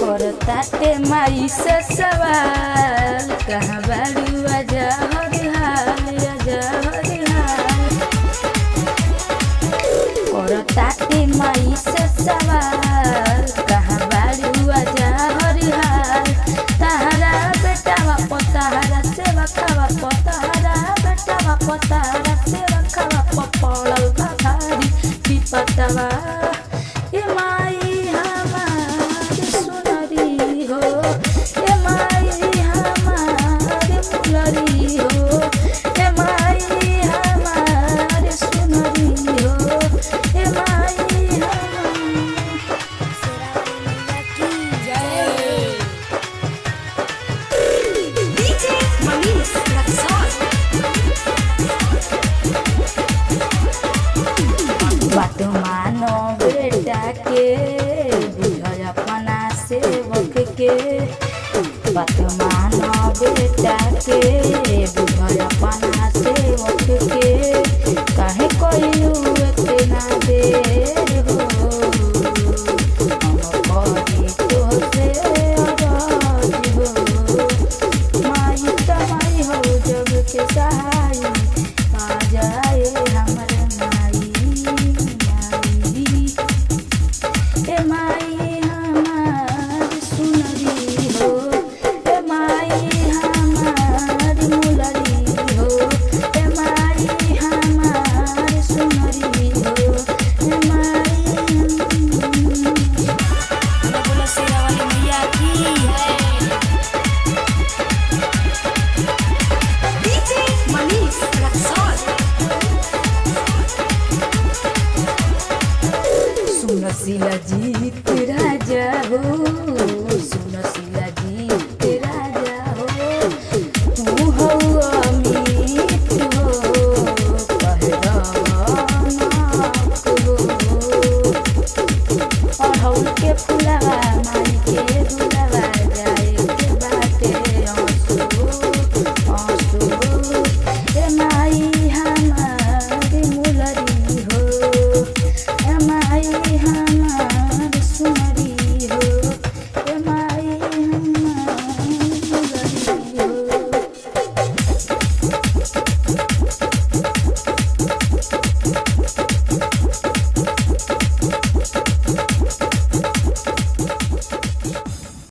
करताटे माई से सवाल कहाँ बालू आजा हरिहाल करताटे माई से सवाल कहाँ बालू आजा हरिहाल तहरा बेटावा पताहरा सेवा खावा पताहरा बेटावा पताहरा सेवा खावा पड़ल भारी विपतवा ए माई हमारी सुनरी हो ए माई हमारी मुलरी हो ए माई हमारी सुनरी हो ए माई बात मानो बेटा के बुझ अपना सेवक के बात मानो बेटा के बुझ अपना सेवक के